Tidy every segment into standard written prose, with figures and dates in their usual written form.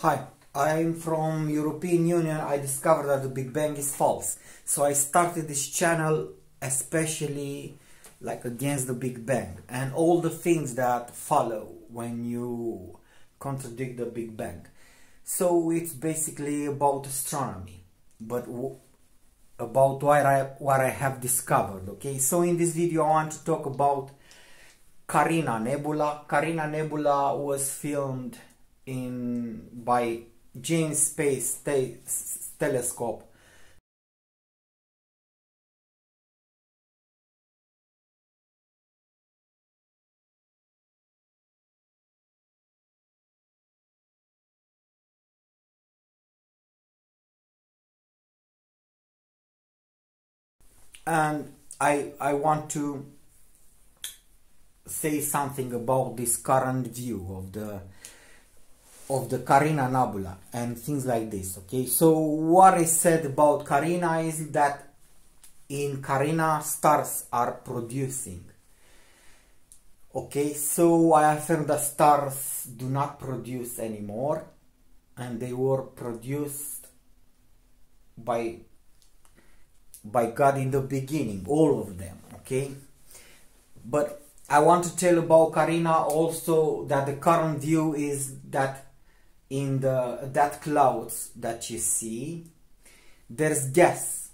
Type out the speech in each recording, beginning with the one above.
Hi, I'm from European Union. I discovered that the Big Bang is false. So I started this channel especially like against the Big Bang and all the things that follow when you contradict the Big Bang. So it's basically about astronomy, but about what I have discovered. Okay, so in this video I want to talk about Carina Nebula. Carina Nebula was filmed by James Space Telescope. And I want to say something about this current view of the Carina Nebula and things like this. Okay, so what I said about Carina is that in Carina stars are producing. Okay, so I affirm that stars do not produce anymore, and they were produced by God in the beginning, all of them. Okay, but I want to tell about Carina also that the current view is that in that clouds that you see, there's gas.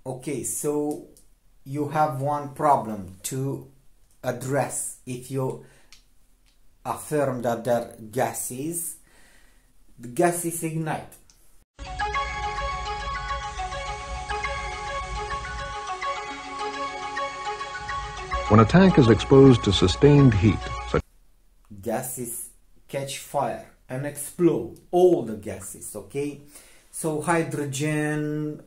Okay, so you have one problem to address if you affirm that there are gases. The gases ignite. When a tank is exposed to sustained heat, gases catch fire and explode, all the gases. Okay, so hydrogen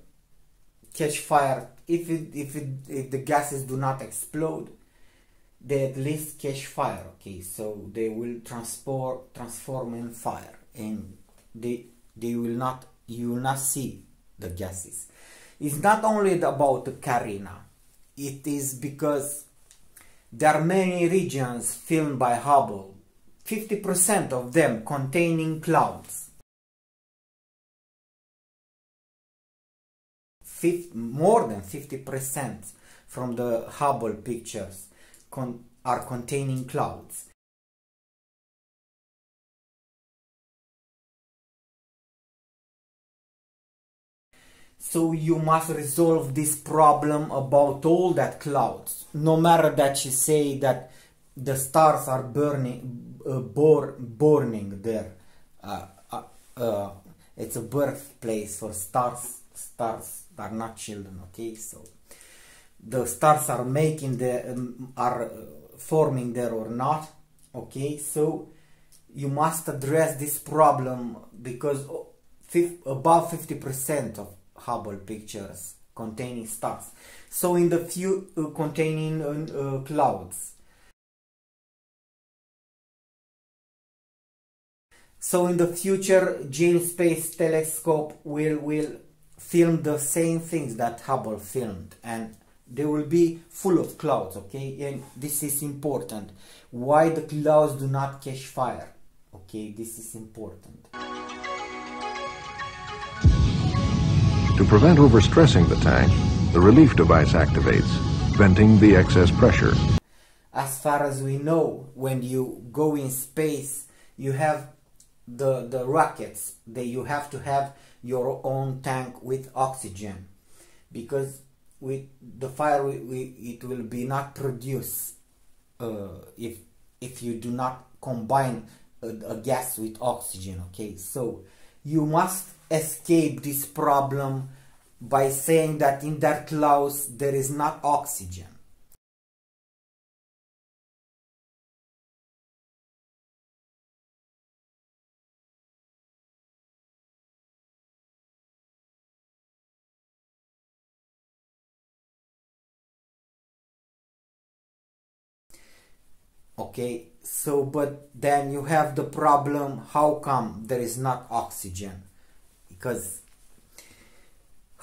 catch fire. If the gases do not explode, they at least catch fire. Okay, so they will transform in fire, and you will not see the gases. It's not only about the Carina. It is because there are many regions filmed by Hubble, 50% of them containing clouds. More than 50% from the Hubble pictures are containing clouds. So you must resolve this problem about all that clouds. No matter that you say that the stars are burning there. It's a birthplace for stars. Stars are not children. Okay, so the stars are forming there or not. Okay, so you must address this problem because above 50% of Hubble pictures containing stars, so in the few containing clouds. So in the future, James Space Telescope will film the same things that Hubble filmed, and they will be full of clouds. Okay, and this is important. Why the clouds do not catch fire? Okay, this is important. to prevent overstressing the tank, the relief device activates, venting the excess pressure. As far as we know, when you go in space, you have the rockets. You have to have your own tank with oxygen, because with the fire it will be not produced if you do not combine a gas with oxygen. Okay, so you must escape this problem by saying that in that clouds there is not oxygen. Okay, so but then you have the problem, how come there is not oxygen? Because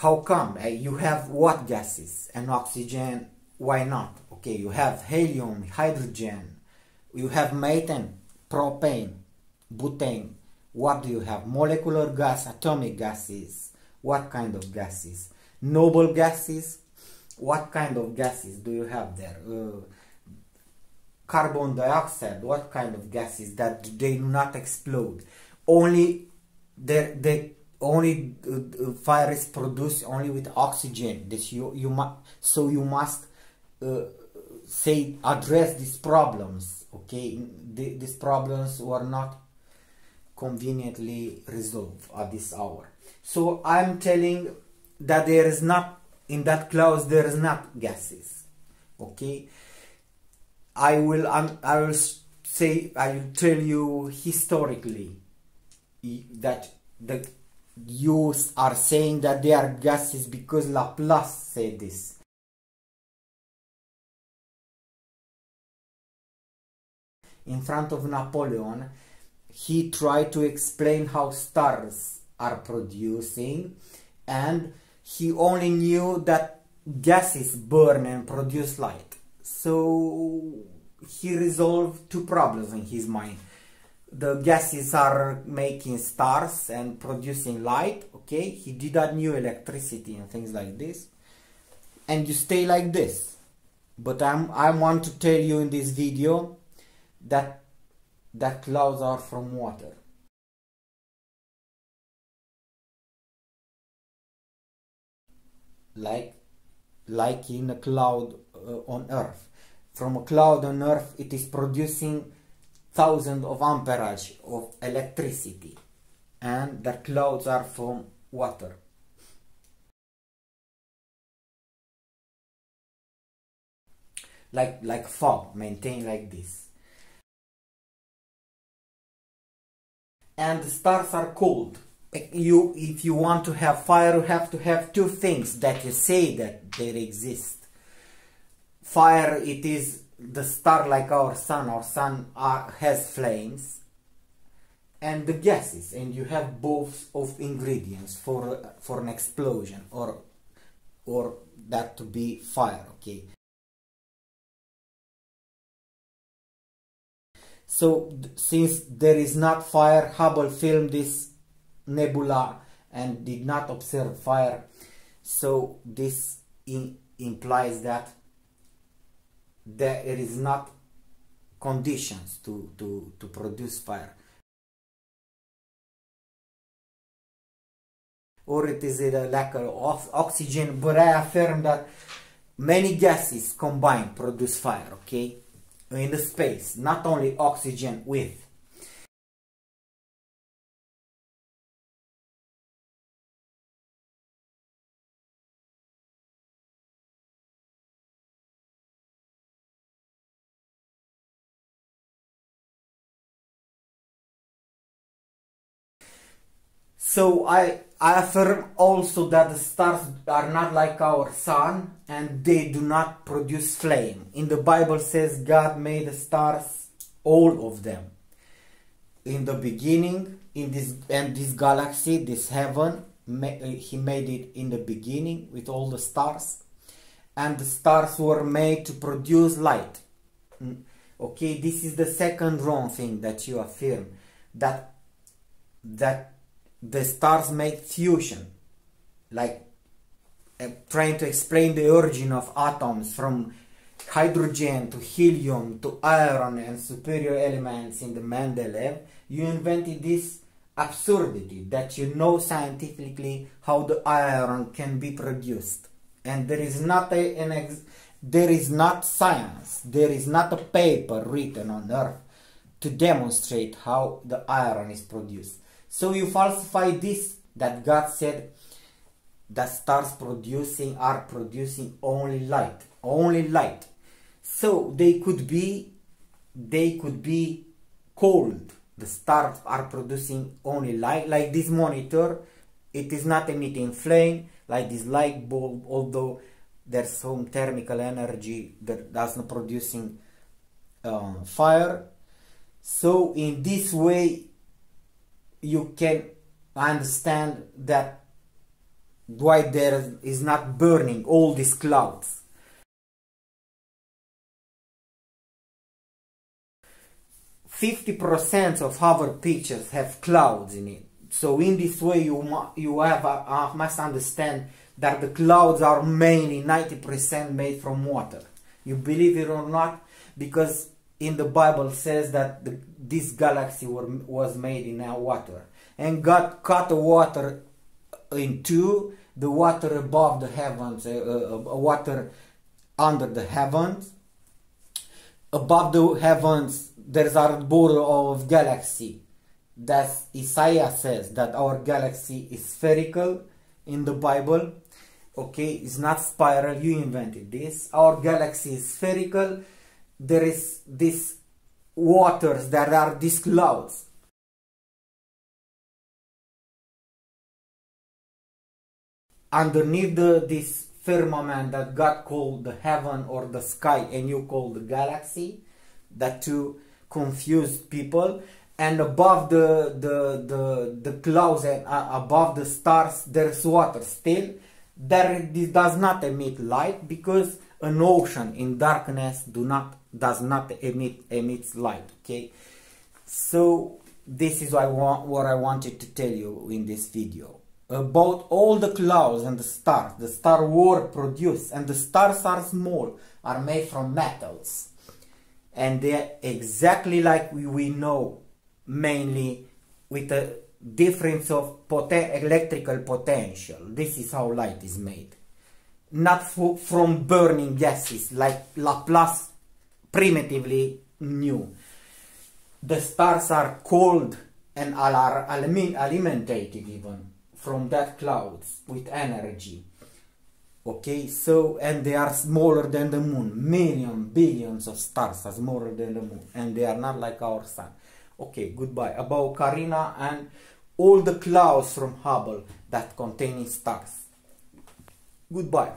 How come? You have what gases? And oxygen, why not? Okay, you have helium, hydrogen, you have methane, propane, butane. What do you have? Molecular gas, atomic gases. What kind of gases? Noble gases. What kind of gases do you have there? Carbon dioxide. What kind of gases that they do not explode? Only fire is produced only with oxygen. This you must say address these problems. Okay, these problems were not conveniently resolved at this hour. So I'm telling that there is not, in that clause there is not gases. Okay, I will tell you historically that you are saying that they are gases because Laplace said this. In front of Napoleon, he tried to explain how stars are producing, and he only knew that gases burn and produce light. So he resolved two problems in his mind. The gases are making stars and producing light. Okay, he did not knew electricity and things like this, and you stay like this. But I want to tell you in this video that clouds are from water. Like in a cloud on Earth. From a cloud on Earth, it is producing thousands of amperage of electricity, and the clouds are from water. Like fog, maintained like this. And the stars are cold. If you want to have fire, you have to have two things that you say that they exist. Fire, it is the star like our sun. Our sun has flames, and the gases, and you have both of ingredients for an explosion or that to be fire. Okay. So since there is not fire, Hubble filmed this nebula and did not observe fire. So this implies that there is not conditions to produce fire. Or it is a lack of oxygen, but I affirm that many gases combined produce fire, okay? In the space, not only oxygen with. So I affirm also that the stars are not like our sun, and they do not produce flame. In the Bible says God made the stars, all of them. In the beginning, in this galaxy, this heaven, he made it in the beginning with all the stars, and the stars were made to produce light. Okay, this is the second wrong thing that you affirm, that the stars make fusion, like trying to explain the origin of atoms from hydrogen to helium to iron and superior elements in the Mendeleev. You invented this absurdity that you know scientifically how the iron can be produced, and there is not science, there is not a paper written on Earth to demonstrate how the iron is produced. So you falsify this, that God said that stars are producing only light. So they could be cold. The stars are producing only light, like this monitor. It is not emitting flame, like this light bulb, although there's some thermal energy that does not producing fire. So in this way you can understand that why there is not burning all these clouds. %50 of our pictures have clouds in it. So in this way you must understand that the clouds are mainly 90% made from water. You believe it or not? Because in the Bible says that this galaxy was made in water. And God cut the water in two, the water above the heavens, water under the heavens. Above the heavens there's a border of galaxy. That Isaiah says that our galaxy is spherical in the Bible. Okay, it's not spiral, you invented this. Our galaxy is spherical. There is these waters that are these clouds. Underneath this firmament that God called the heaven or the sky and you call the galaxy, that to confuse people. And above the clouds and above the stars there's water still. This does not emit light, because an ocean in darkness does not emit light. Okay, so this is what I wanted to tell you in this video about all the clouds and the stars. The star were produced, and the stars are small, are made from metals, and they're exactly like we know, mainly with a difference of electrical potential. This is how light is made. Not from burning gases like Laplace primitively knew. The stars are cold and are alimentated even from that clouds with energy. Okay, so, and they are smaller than the moon. Billions of stars are smaller than the moon, and they are not like our sun. Okay, goodbye. About Carina and all the clouds from Hubble that contain stars. Goodbye.